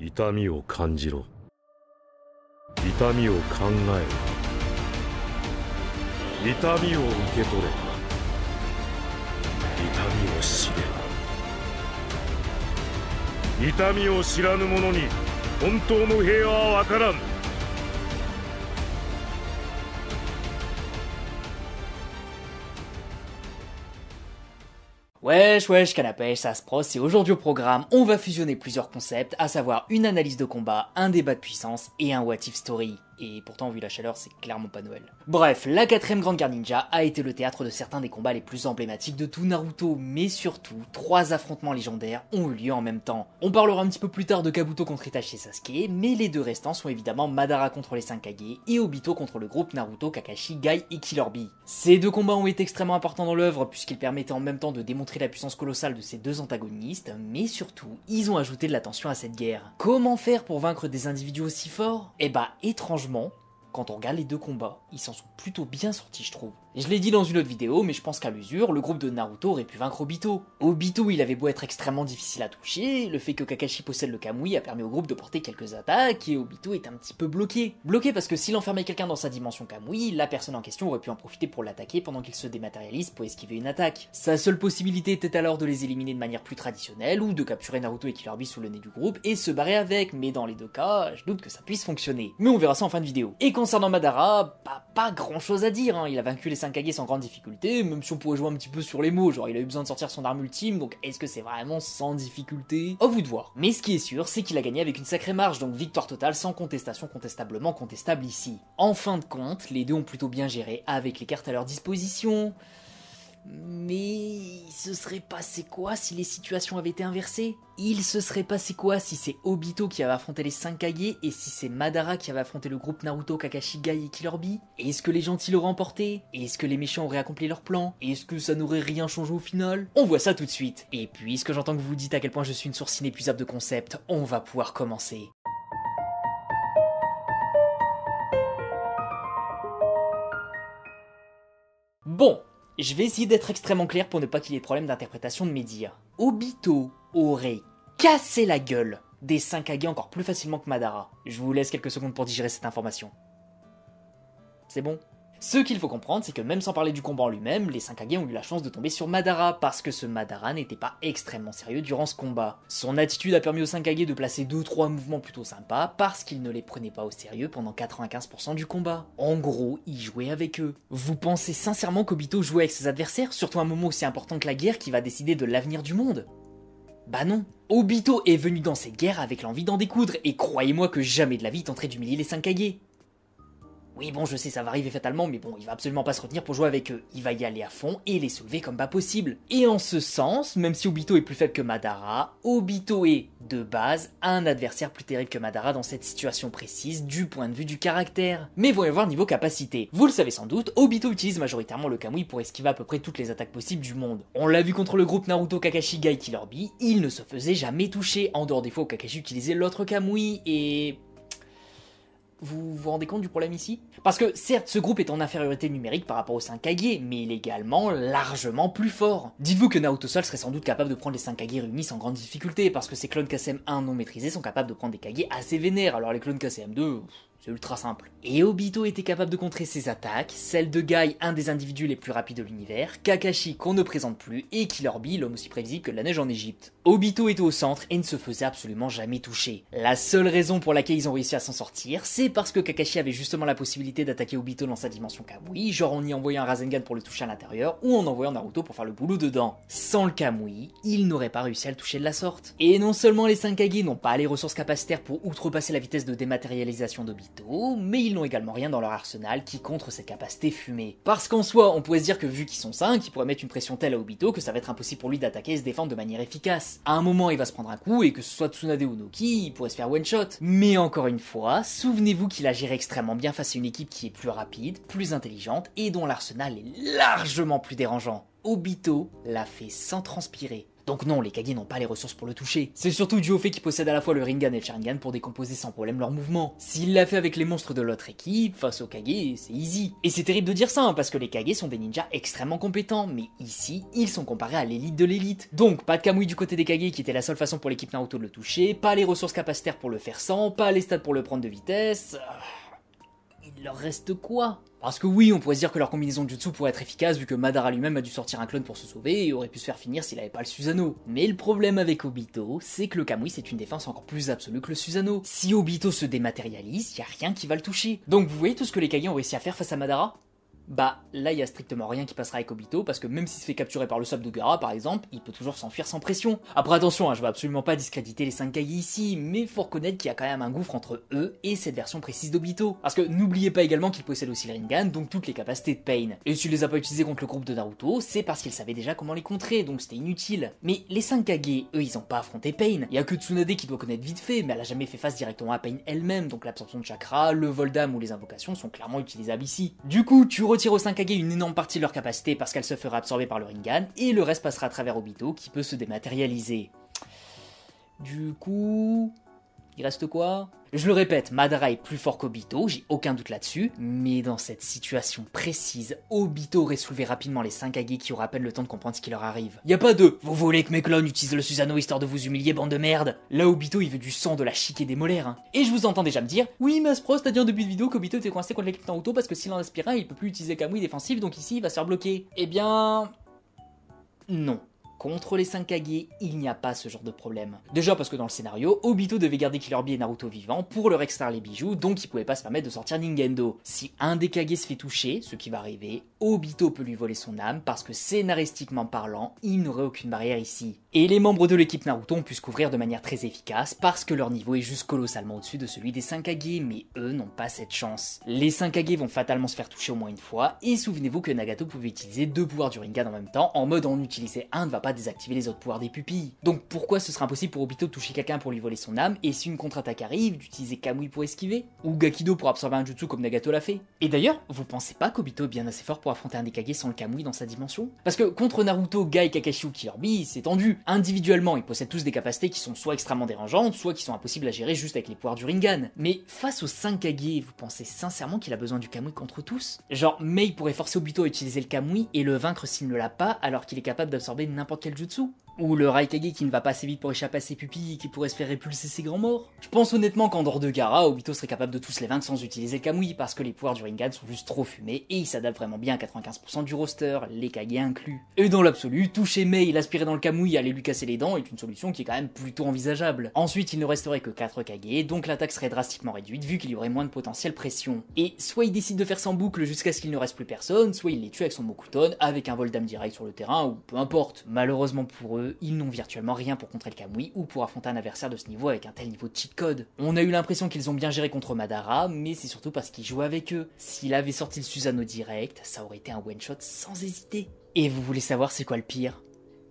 痛みを感じろ。痛みを考えろ。痛みを受け取れ。痛みを知れ。痛みを知らぬ者に本当の平和はわからん。Wesh wesh canapèche, ça se prosse et aujourd'hui au programme, on va fusionner plusieurs concepts, à savoir une analyse de combat, un débat de puissance et un what if story. Et pourtant, vu la chaleur, c'est clairement pas Noël. Bref, la 4ème Grande Guerre Ninja a été le théâtre de certains des combats les plus emblématiques de tout Naruto, mais surtout, 3 affrontements légendaires ont eu lieu en même temps. On parlera un petit peu plus tard de Kabuto contre Itachi et Sasuke, mais les deux restants sont évidemment Madara contre les 5 Kage et Obito contre le groupe Naruto, Kakashi, Gai et Killer Bee. Ces deux combats ont été extrêmement importants dans l'œuvre puisqu'ils permettaient en même temps de démontrer la puissance colossale de ces deux antagonistes, mais surtout, ils ont ajouté de la tension à cette guerre. Comment faire pour vaincre des individus aussi forts? Eh bah, étrangement, quand on regarde les deux combats, ils s'en sont plutôt bien sortis je trouve. Je l'ai dit dans une autre vidéo, mais je pense qu'à l'usure, le groupe de Naruto aurait pu vaincre Obito. Obito, il avait beau être extrêmement difficile à toucher, le fait que Kakashi possède le Kamui a permis au groupe de porter quelques attaques, et Obito est un petit peu bloqué. Bloqué parce que s'il enfermait quelqu'un dans sa dimension Kamui, la personne en question aurait pu en profiter pour l'attaquer pendant qu'il se dématérialise pour esquiver une attaque. Sa seule possibilité était alors de les éliminer de manière plus traditionnelle, ou de capturer Naruto et Killer Bee sous le nez du groupe, et se barrer avec, mais dans les deux cas, je doute que ça puisse fonctionner. Mais on verra ça en fin de vidéo. Et concernant Madara, pas grand chose à dire, hein. Il a vaincu les 5 Kage sans grande difficulté, même si on pourrait jouer un petit peu sur les mots, genre il a eu besoin de sortir son arme ultime, donc est-ce que c'est vraiment sans difficulté? À vous de voir. Mais ce qui est sûr, c'est qu'il a gagné avec une sacrée marge, donc victoire totale sans contestation contestablement contestable ici. En fin de compte, les deux ont plutôt bien géré avec les cartes à leur disposition. Mais il se serait passé quoi si les situations avaient été inversées? Il se serait passé quoi si c'est Obito qui avait affronté les 5 Kage et si c'est Madara qui avait affronté le groupe Naruto, Kakashi, Gai et Killer Bee? Est-ce que les gentils l'auraient emporté? Est-ce que les méchants auraient accompli leur plan? Est-ce que ça n'aurait rien changé au final? On voit ça tout de suite. Et puisque j'entends que vous vous dites à quel point je suis une source inépuisable de concepts, on va pouvoir commencer. Bon. Je vais essayer d'être extrêmement clair pour ne pas qu'il y ait de problème d'interprétation de mes dires. Obito aurait cassé la gueule des 5 Kage encore plus facilement que Madara. Je vous laisse quelques secondes pour digérer cette information. C'est bon? Ce qu'il faut comprendre, c'est que même sans parler du combat en lui-même, les 5 Kage ont eu la chance de tomber sur Madara, parce que ce Madara n'était pas extrêmement sérieux durant ce combat. Son attitude a permis aux 5 Kage de placer 2-3 mouvements plutôt sympas, parce qu'il ne les prenait pas au sérieux pendant 95% du combat. En gros, il jouait avec eux. Vous pensez sincèrement qu'Obito jouait avec ses adversaires, surtout à un moment aussi important que la guerre qui va décider de l'avenir du monde? Bah non. Obito est venu dans cette guerre avec l'envie d'en découdre, et croyez-moi que jamais de la vie il tenterait d'humilier les 5 Kage. Oui bon je sais ça va arriver fatalement mais bon il va absolument pas se retenir pour jouer avec eux, il va y aller à fond et les soulever comme pas possible. Et en ce sens, même si Obito est plus faible que Madara, Obito est, de base, un adversaire plus terrible que Madara dans cette situation précise du point de vue du caractère. Mais voyons voir niveau capacité. Vous le savez sans doute, Obito utilise majoritairement le Kamui pour esquiver à peu près toutes les attaques possibles du monde. On l'a vu contre le groupe Naruto, Kakashi, Gai, Killer Bee, il ne se faisait jamais toucher, en dehors des fois où Kakashi utilisait l'autre Kamui et... Vous vous rendez compte du problème ici? Parce que certes, ce groupe est en infériorité numérique par rapport aux 5 Kage, mais il est également largement plus fort. Dites-vous que Naruto seul serait sans doute capable de prendre les 5 Kage réunis sans grande difficulté, parce que ses clones KCM1 non maîtrisés sont capables de prendre des Kage assez vénères, alors les clones KCM2... c'est ultra simple. Et Obito était capable de contrer ses attaques, celle de Gai, un des individus les plus rapides de l'univers, Kakashi qu'on ne présente plus, et Killer Bee, l'homme aussi prévisible que la neige en Égypte. Obito était au centre et ne se faisait absolument jamais toucher. La seule raison pour laquelle ils ont réussi à s'en sortir, c'est parce que Kakashi avait justement la possibilité d'attaquer Obito dans sa dimension Kamui, genre en y envoyant un Rasengan pour le toucher à l'intérieur, ou en envoyant Naruto pour faire le boulot dedans. Sans le Kamui, il n'aurait pas réussi à le toucher de la sorte. Et non seulement les 5 Kage n'ont pas les ressources capacitaires pour outrepasser la vitesse de dématérialisation d'Obito, mais ils n'ont également rien dans leur arsenal qui contre cette capacité fumée. Parce qu'en soi, on pourrait se dire que vu qu'ils sont 5, ils pourraient mettre une pression telle à Obito que ça va être impossible pour lui d'attaquer et se défendre de manière efficace. À un moment, il va se prendre un coup et que ce soit Tsunade ou Noki, il pourrait se faire one shot. Mais encore une fois, souvenez-vous qu'il a géré extrêmement bien face à une équipe qui est plus rapide, plus intelligente et dont l'arsenal est largement plus dérangeant. Obito l'a fait sans transpirer. Donc non, les Kage n'ont pas les ressources pour le toucher. C'est surtout dû au fait qu'ils possèdent à la fois le Rinnegan et le Sharingan pour décomposer sans problème leurs mouvements. S'il l'a fait avec les monstres de l'autre équipe, face aux Kage, c'est easy. Et c'est terrible de dire ça, hein, parce que les Kage sont des ninjas extrêmement compétents, mais ici, ils sont comparés à l'élite de l'élite. Donc, pas de Kamui du côté des Kage qui était la seule façon pour l'équipe Naruto de le toucher, pas les ressources capacitaires pour le faire sans, pas les stats pour le prendre de vitesse... Il leur reste quoi? Parce que oui, on pourrait se dire que leur combinaison de jutsu pourrait être efficace vu que Madara lui-même a dû sortir un clone pour se sauver et aurait pu se faire finir s'il avait pas le Susanoo. Mais le problème avec Obito, c'est que le Kamui c'est une défense encore plus absolue que le Susanoo. Si Obito se dématérialise, y a rien qui va le toucher. Donc vous voyez tout ce que les Kage ont réussi à faire face à Madara? Bah là il y a strictement rien qui passera avec Obito parce que même s'il se fait capturer par le sable de Gaara par exemple, il peut toujours s'enfuir sans pression. Après attention, hein, je veux absolument pas discréditer les 5 Kage ici, mais faut reconnaître qu'il y a quand même un gouffre entre eux et cette version précise d'Obito. Parce que n'oubliez pas également qu'il possède aussi le Rinnegan, donc toutes les capacités de Pain. Et s'il les a pas utilisées contre le groupe de Naruto, c'est parce qu'il savait déjà comment les contrer, donc c'était inutile. Mais les 5 Kage, eux ils ont pas affronté Pain. Il y a que Tsunade qui doit connaître vite fait, mais elle a jamais fait face directement à Pain elle-même, donc l'absorption de chakra, le vol d'âme ou les invocations sont clairement utilisables ici. Du coup, tu retires aux 5 Kage une énorme partie de leur capacité parce qu'elle se fera absorber par le Rinnegan, et le reste passera à travers Obito qui peut se dématérialiser. Du coup... il reste quoi? Je le répète, Madara est plus fort qu'Obito, j'ai aucun doute là-dessus, mais dans cette situation précise, Obito aurait soulevé rapidement les 5 Kage qui auraient à peine le temps de comprendre ce qui leur arrive. Y a pas de « vous voulez que mes clones utilisent le Susanoo histoire de vous humilier, bande de merde ?» Là, Obito, il veut du sang, de la chic et des molaires, hein. Et je vous entends déjà me dire « oui, mais Aspros, t'as dit en début de vidéo qu'Obito était coincé contre l'équipe Naruto parce que s'il en aspire un, il peut plus utiliser Kamui défensif, donc ici, il va se faire bloquer. » Eh bien... non. Contre les 5 Kage, il n'y a pas ce genre de problème. Déjà parce que dans le scénario, Obito devait garder Killer Bee et Naruto vivants pour leur extraire les bijoux, donc il pouvait pas se permettre de sortir Ningendo. Si un des Kage se fait toucher, ce qui va arriver, Obito peut lui voler son âme parce que scénaristiquement parlant, il n'aurait aucune barrière ici. Et les membres de l'équipe Naruto ont pu se couvrir de manière très efficace parce que leur niveau est juste colossalement au-dessus de celui des 5 Kage, mais eux n'ont pas cette chance. Les 5 Kage vont fatalement se faire toucher au moins une fois, et souvenez-vous que Nagato pouvait utiliser 2 pouvoirs du Rinnegan en même temps, en mode en utiliser un ne va pas désactiver les autres pouvoirs des pupilles. Donc pourquoi ce serait impossible pour Obito de toucher quelqu'un pour lui voler son âme, et si une contre-attaque arrive, d'utiliser Kamui pour esquiver? Ou Gakido pour absorber un jutsu comme Nagato l'a fait? Et d'ailleurs, vous pensez pas qu'Obito est bien assez fort pour affronter un des Kage sans le Kamui dans sa dimension? Parce que contre Naruto, Gai, Kakashi ou Killer Bee, c'est tendu. Individuellement, ils possèdent tous des capacités qui sont soit extrêmement dérangeantes, soit qui sont impossibles à gérer juste avec les pouvoirs du Rinnegan. Mais face aux 5 Kage, vous pensez sincèrement qu'il a besoin du Kamui contre tous? Genre, Mei pourrait forcer Obito à utiliser le Kamui et le vaincre s'il ne l'a pas alors qu'il est capable d'absorber n'importe quel jutsu? Ou le Raikage qui ne va pas assez vite pour échapper à ses pupilles et qui pourrait se faire répulser ses grands morts? Je pense honnêtement qu'en dehors de Gaara, Obito serait capable de tous les vaincre sans utiliser le Kamui parce que les pouvoirs du Rinnegan sont juste trop fumés et ils s'adaptent vraiment bien à 95% du roster, les Kage inclus. Et dans l'absolu, toucher Mei, l'aspirer dans le Kamui et aller lui casser les dents est une solution qui est quand même plutôt envisageable. Ensuite, il ne resterait que 4 Kage, donc l'attaque serait drastiquement réduite vu qu'il y aurait moins de potentiel pression. Et soit il décide de faire sans boucle jusqu'à ce qu'il ne reste plus personne, soit il les tue avec son Mokuton, avec un vol d'âme direct sur le terrain, ou peu importe. Malheureusement pour eux, ils n'ont virtuellement rien pour contrer le Kamui ou pour affronter un adversaire de ce niveau avec un tel niveau de cheat code. On a eu l'impression qu'ils ont bien géré contre Madara, mais c'est surtout parce qu'ils jouaient avec eux. S'il avait sorti le Susanoo direct, ça aurait été un one shot sans hésiter. Et vous voulez savoir c'est quoi le pire?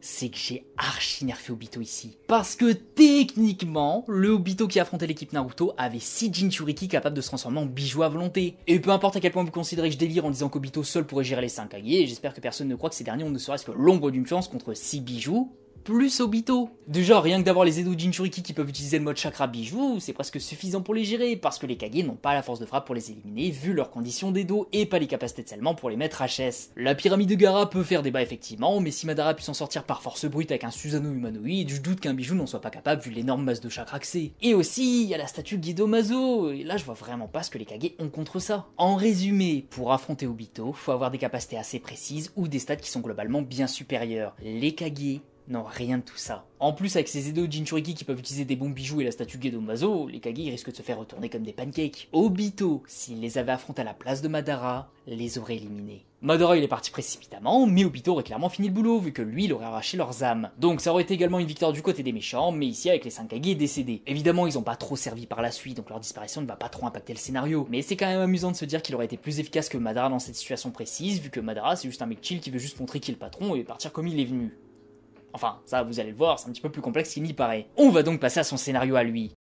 C'est que j'ai archi nerfé Obito ici. Parce que techniquement, le Obito qui affrontait l'équipe Naruto avait 6 Jinchuriki capables de se transformer en bijoux à volonté. Et peu importe à quel point vous considérez que je délire en disant qu'Obito seul pourrait gérer les 5 Kage, j'espère que personne ne croit que ces derniers ont ne serait-ce que l'ombre d'une chance contre 6 bijoux, plus Obito. Déjà, rien que d'avoir les Edo Jinchuriki qui peuvent utiliser le mode chakra bijou, c'est presque suffisant pour les gérer, parce que les Kage n'ont pas la force de frappe pour les éliminer, vu leurs conditions d'Edo, et pas les capacités de scellement pour les mettre HS. La pyramide de Gaara peut faire débat effectivement, mais si Madara pu s'en sortir par force brute avec un Susanoo humanoïde, je doute qu'un bijou n'en soit pas capable vu l'énorme masse de chakra que c'est. Et aussi, il y a la statue Gedo Mazo, et là je vois vraiment pas ce que les Kage ont contre ça. En résumé, pour affronter Obito, faut avoir des capacités assez précises, ou des stats qui sont globalement bien supérieures. Les Kage non, rien de tout ça. En plus, avec ces Edo Jinchuriki qui peuvent utiliser des bons bijoux et la statue Gedo Mazo, les Kage risquent de se faire retourner comme des pancakes. Obito, s'il les avait affrontés à la place de Madara, les aurait éliminés. Madara il est parti précipitamment, mais Obito aurait clairement fini le boulot, vu que lui il aurait arraché leurs âmes. Donc ça aurait été également une victoire du côté des méchants, mais ici avec les 5 Kage décédés. Évidemment ils ont pas trop servi par la suite, donc leur disparition ne va pas trop impacter le scénario. Mais c'est quand même amusant de se dire qu'il aurait été plus efficace que Madara dans cette situation précise, vu que Madara c'est juste un mec chill qui veut juste montrer qui est le patron et partir comme il est venu. Enfin, ça vous allez le voir, c'est un petit peu plus complexe qu'il n'y paraît. On va donc passer à son scénario à lui.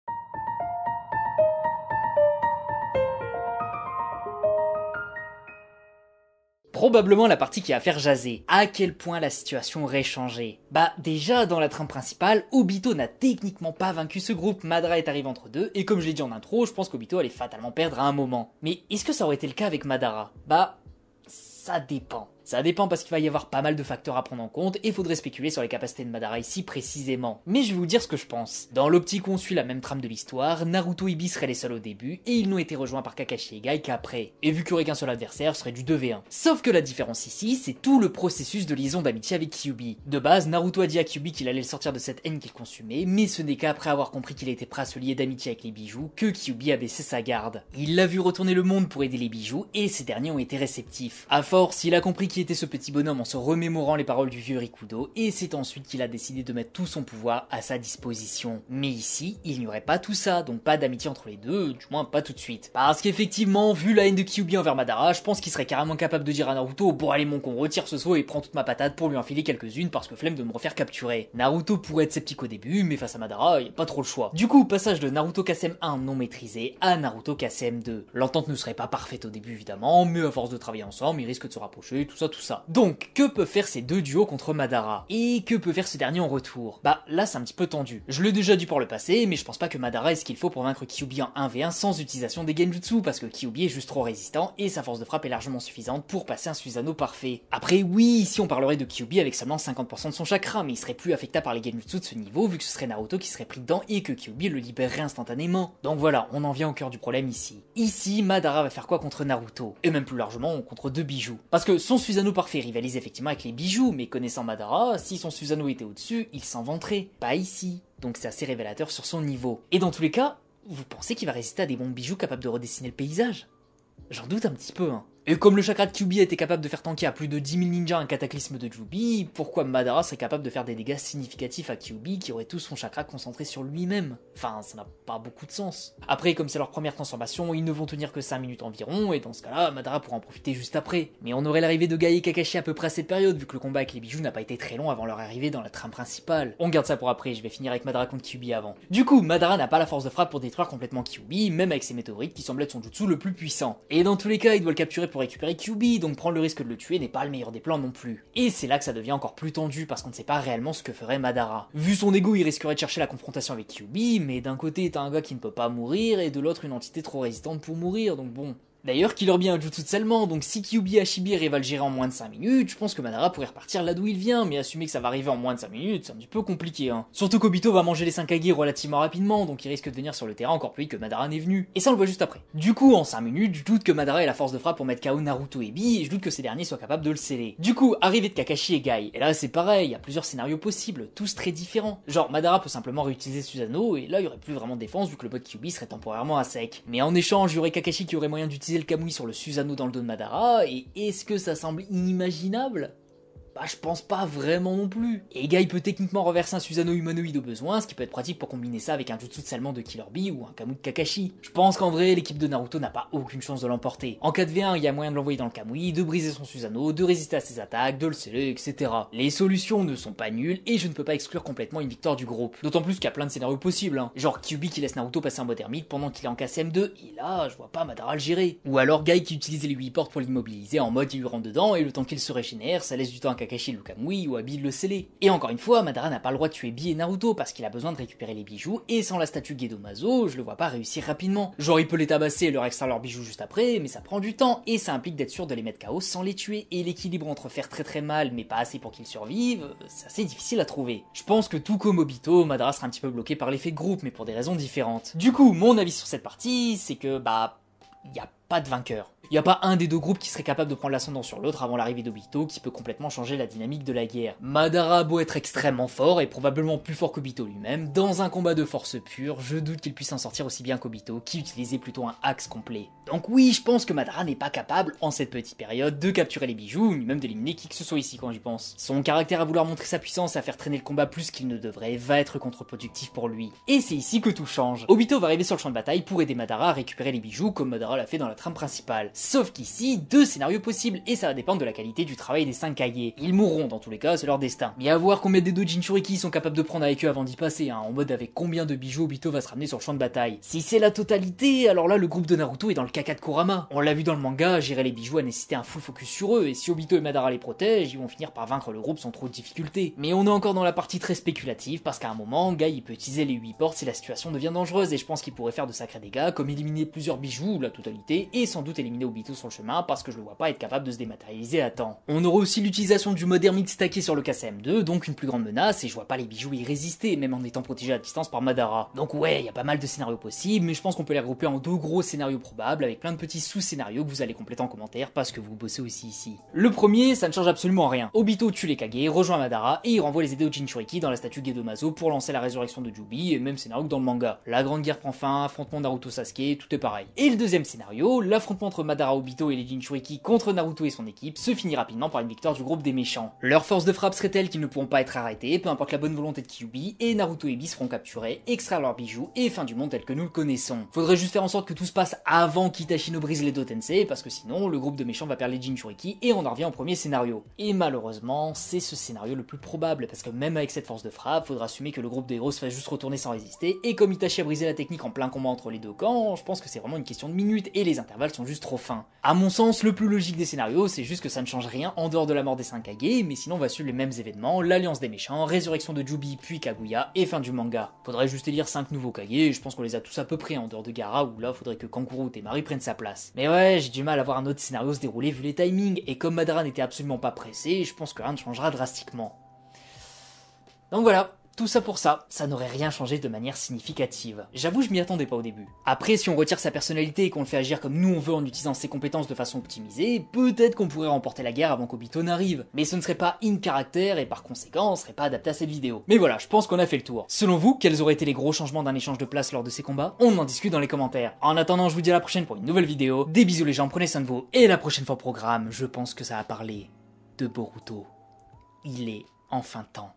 probablement la partie qui va faire jaser. À quel point la situation aurait changé. Bah déjà dans la trame principale, Obito n'a techniquement pas vaincu ce groupe, Madara est arrivé entre deux, et comme je l'ai dit en intro, je pense qu'Obito allait fatalement perdre à un moment. Mais est-ce que ça aurait été le cas avec Madara? Bah, ça dépend. Ça dépend parce qu'il va y avoir pas mal de facteurs à prendre en compte et faudrait spéculer sur les capacités de Madara ici précisément. Mais je vais vous dire ce que je pense. Dans l'optique où on suit la même trame de l'histoire, Naruto et Ibi seraient les seuls au début et ils n'ont été rejoints par Kakashi et Gai qu'après. Et vu qu'il n'y aurait qu'un seul adversaire, ce serait du 2v1. Sauf que la différence ici, c'est tout le processus de liaison d'amitié avec Kyuubi. De base, Naruto a dit à Kyuubi qu'il allait le sortir de cette haine qu'il consumait, mais ce n'est qu'après avoir compris qu'il était prêt à se lier d'amitié avec les bijoux que Kyuubi a baissé sa garde. Il l'a vu retourner le monde pour aider les bijoux et ces derniers ont été réceptifs. À force, il a compris qui était ce petit bonhomme en se remémorant les paroles du vieux Rikudo, et c'est ensuite qu'il a décidé de mettre tout son pouvoir à sa disposition. Mais ici, il n'y aurait pas tout ça, donc pas d'amitié entre les deux, du moins pas tout de suite. Parce qu'effectivement, vu la haine de Kyuubi envers Madara, je pense qu'il serait carrément capable de dire à Naruto « Bon allez mon con, retire ce saut et prends toute ma patate pour lui enfiler quelques-unes parce que flemme de me refaire capturer. » Naruto pourrait être sceptique au début, mais face à Madara, y a pas trop le choix. Du coup, passage de Naruto Kasem 1 non maîtrisé à Naruto Kasem 2. L'entente ne serait pas parfaite au début évidemment, mais à force de travailler ensemble, ils risquent de se rapprocher, tout ça. Donc, que peuvent faire ces deux duos contre Madara? Et que peut faire ce dernier en retour? Bah là c'est un petit peu tendu. Je l'ai déjà dit par le passé, mais je pense pas que Madara ait ce qu'il faut pour vaincre Kyuubi en 1v1 sans utilisation des genjutsu, parce que Kyuubi est juste trop résistant et sa force de frappe est largement suffisante pour passer un Susanoo parfait. Après oui, ici on parlerait de Kyuubi avec seulement 50% de son chakra, mais il serait plus affectable par les genjutsu de ce niveau vu que ce serait Naruto qui serait pris dedans et que Kyuubi le libérerait instantanément. Donc voilà, on en vient au cœur du problème ici. Ici, Madara va faire quoi contre Naruto? Et même plus largement contre deux bijoux. Parce que son Susanoo parfait rivalise effectivement avec les bijoux, mais connaissant Madara, si son Susanoo était au-dessus, il s'en vanterait. Pas ici. Donc c'est assez révélateur sur son niveau. Et dans tous les cas, vous pensez qu'il va résister à des bons bijoux capables de redessiner le paysage? J'en doute un petit peu, hein. Et comme le chakra de Kyuubi était capable de faire tanker à plus de 10 000 ninjas un cataclysme de Jubi, pourquoi Madara serait capable de faire des dégâts significatifs à Kyuubi qui aurait tout son chakra concentré sur lui-même? Enfin, ça n'a pas beaucoup de sens. Après, comme c'est leur première transformation, ils ne vont tenir que 5 minutes environ, et dans ce cas-là, Madara pourra en profiter juste après. Mais on aurait l'arrivée de Gai et Kakashi à peu près à cette période, vu que le combat avec les bijoux n'a pas été très long avant leur arrivée dans la trame principale. On garde ça pour après, je vais finir avec Madara contre Kyuubi avant. Du coup, Madara n'a pas la force de frappe pour détruire complètement Kyuubi, même avec ses météorites qui semblent être son jutsu le plus puissant. Et dans tous les cas, il doit le capturer pour récupérer Kyuubi, donc prendre le risque de le tuer n'est pas le meilleur des plans non plus. Et c'est là que ça devient encore plus tendu parce qu'on ne sait pas réellement ce que ferait Madara. Vu son ego, il risquerait de chercher la confrontation avec Kyuubi, mais d'un côté t'as un gars qui ne peut pas mourir et de l'autre une entité trop résistante pour mourir, donc bon. D'ailleurs, Killer Bee a un jutsu de scellement, donc si Kyuubi et Hashibi arrivent à le gérer en moins de 5 minutes, je pense que Madara pourrait repartir là d'où il vient, mais assumer que ça va arriver en moins de 5 minutes, c'est un petit peu compliqué, hein. Surtout qu'Obito va manger les 5 Kage relativement rapidement, donc il risque de venir sur le terrain encore plus vite que Madara n'est venu. Et ça on le voit juste après. Du coup, en 5 minutes, je doute que Madara ait la force de frappe pour mettre KO Naruto et Bee, et je doute que ces derniers soient capables de le sceller. Du coup, arrivée de Kakashi et Gai, et là c'est pareil, il y a plusieurs scénarios possibles, tous très différents. Genre, Madara peut simplement réutiliser Susanoo, et là il y aurait plus vraiment de défense vu que le mode Kyuubi serait temporairement à sec. Mais en échange, il y aurait Kakashi qui aurait moyen d'utiliser le Kamui sur le Susanoo dans le dos de Madara, et est-ce que ça semble inimaginable? Bah je pense pas vraiment non plus. Et Gai peut techniquement reverser un Susanoo humanoïde au besoin, ce qui peut être pratique pour combiner ça avec un jutsu de scellement de Killer Bee ou un Kamui de Kakashi. Je pense qu'en vrai, l'équipe de Naruto n'a pas aucune chance de l'emporter. En 4v1, il y a moyen de l'envoyer dans le Kamui, de briser son Susanoo, de résister à ses attaques, de le sceller, etc. Les solutions ne sont pas nulles, et je ne peux pas exclure complètement une victoire du groupe. D'autant plus qu'il y a plein de scénarios possibles, hein. Genre Kyuubi qui laisse Naruto passer en mode ermite pendant qu'il est en KCM2, et là, je vois pas Madara le gérer. Ou alors Gai qui utilisait les 8 portes pour l'immobiliser en mode il lui rentre dedans, et le temps qu'il se régénère, ça laisse du temps à Kakashi le Kamui, ou à Bee de le sceller. Et encore une fois, Madara n'a pas le droit de tuer Bee et Naruto parce qu'il a besoin de récupérer les bijoux, et sans la statue Gedomazo, je le vois pas réussir rapidement. Genre il peut les tabasser et leur extraire leurs bijoux juste après, mais ça prend du temps, et ça implique d'être sûr de les mettre KO sans les tuer, et l'équilibre entre faire très très mal mais pas assez pour qu'ils survivent, c'est assez difficile à trouver. Je pense que tout comme Obito, Madara sera un petit peu bloqué par l'effet de groupe, mais pour des raisons différentes. Du coup, mon avis sur cette partie, c'est que y a pas de vainqueur. Y a pas un des deux groupes qui serait capable de prendre l'ascendant sur l'autre avant l'arrivée d'Obito qui peut complètement changer la dynamique de la guerre. Madara a beau être extrêmement fort et probablement plus fort qu'Obito lui-même, dans un combat de force pure, je doute qu'il puisse en sortir aussi bien qu'Obito qui utilisait plutôt un axe complet. Donc oui, je pense que Madara n'est pas capable, en cette petite période, de capturer les bijoux, ni même d'éliminer qui que ce soit ici quand j'y pense. Son caractère à vouloir montrer sa puissance et à faire traîner le combat plus qu'il ne devrait va être contre-productif pour lui. Et c'est ici que tout change. Obito va arriver sur le champ de bataille pour aider Madara à récupérer les bijoux comme Madara l'a fait dans la trame principale. Sauf qu'ici, 2 scénarios possibles, et ça va dépendre de la qualité du travail des 5 Kage. Ils mourront dans tous les cas, c'est leur destin. Mais à voir combien des deux Jinchuriki sont capables de prendre avec eux avant d'y passer, hein, en mode avec combien de bijoux Obito va se ramener sur le champ de bataille. Si c'est la totalité, alors là le groupe de Naruto est dans le caca de Kurama. On l'a vu dans le manga, gérer les bijoux a nécessité un full focus sur eux, et si Obito et Madara les protègent, ils vont finir par vaincre le groupe sans trop de difficultés. Mais on est encore dans la partie très spéculative, parce qu'à un moment, Guy il peut utiliser les 8 portes si la situation devient dangereuse, et je pense qu'il pourrait faire de sacrés dégâts, comme éliminer plusieurs bijoux, la totalité, et sans doute éliminer Obito sur le chemin, parce que je le vois pas être capable de se dématérialiser à temps. On aura aussi l'utilisation du mode ermite stacké sur le KCM2, donc une plus grande menace, et je vois pas les bijoux y résister, même en étant protégé à distance par Madara. Donc ouais, il y a pas mal de scénarios possibles, mais je pense qu'on peut les regrouper en 2 gros scénarios probables, avec plein de petits sous-scénarios que vous allez compléter en commentaire, parce que vous bossez aussi ici. Le premier, ça ne change absolument rien. Obito tue les Kage, rejoint Madara, et il renvoie les aider au Jinchuriki dans la statue Gedomazo pour lancer la résurrection de Jubi, et même scénario que dans le manga. La grande guerre prend fin, affrontement Naruto-Sasuke, tout est pareil. Et le deuxième scénario, l'affrontement entre Madara, Obito et les Jinchuriki contre Naruto et son équipe, se finit rapidement par une victoire du groupe des méchants. Leur force de frappe serait telle qu'ils ne pourront pas être arrêtés, peu importe la bonne volonté de Kyuubi, et Naruto et Bi seront capturés, extraire leurs bijoux, et fin du monde tel que nous le connaissons. Faudrait juste faire en sorte que tout se passe avant qu'Itachi ne brise les Dotensei, parce que sinon, le groupe de méchants va perdre les Jinchuriki, et on en revient au premier scénario. Et malheureusement, c'est ce scénario le plus probable, parce que même avec cette force de frappe, faudra assumer que le groupe de héros se fasse juste retourner sans résister, et comme Itachi a brisé la technique en plein combat entre les deux camps, je pense que c'est vraiment une question de minutes, et les intervalles sont juste trop fins. À mon sens, le plus logique des scénarios, c'est juste que ça ne change rien en dehors de la mort des 5 Kage, mais sinon on va suivre les mêmes événements, l'alliance des méchants, résurrection de Jubi puis Kaguya, et fin du manga. Faudrait juste élire 5 nouveaux Kage, et je pense qu'on les a tous à peu près en dehors de Gaara, où là faudrait que Kankuro ou Temari prennent sa place. Mais ouais, j'ai du mal à voir un autre scénario se dérouler vu les timings, et comme Madara n'était absolument pas pressé, je pense que rien ne changera drastiquement. Donc voilà. Tout ça pour ça, ça n'aurait rien changé de manière significative. J'avoue, je m'y attendais pas au début. Après, si on retire sa personnalité et qu'on le fait agir comme nous on veut en utilisant ses compétences de façon optimisée, peut-être qu'on pourrait remporter la guerre avant qu'Obito n'arrive. Mais ce ne serait pas in caractère et par conséquent, on serait pas adapté à cette vidéo. Mais voilà, je pense qu'on a fait le tour. Selon vous, quels auraient été les gros changements d'un échange de place lors de ces combats? On en discute dans les commentaires. En attendant, je vous dis à la prochaine pour une nouvelle vidéo. Des bisous les gens, prenez soin de vous. Et la prochaine fois au programme, je pense que ça va parler de Boruto. Il est enfin temps.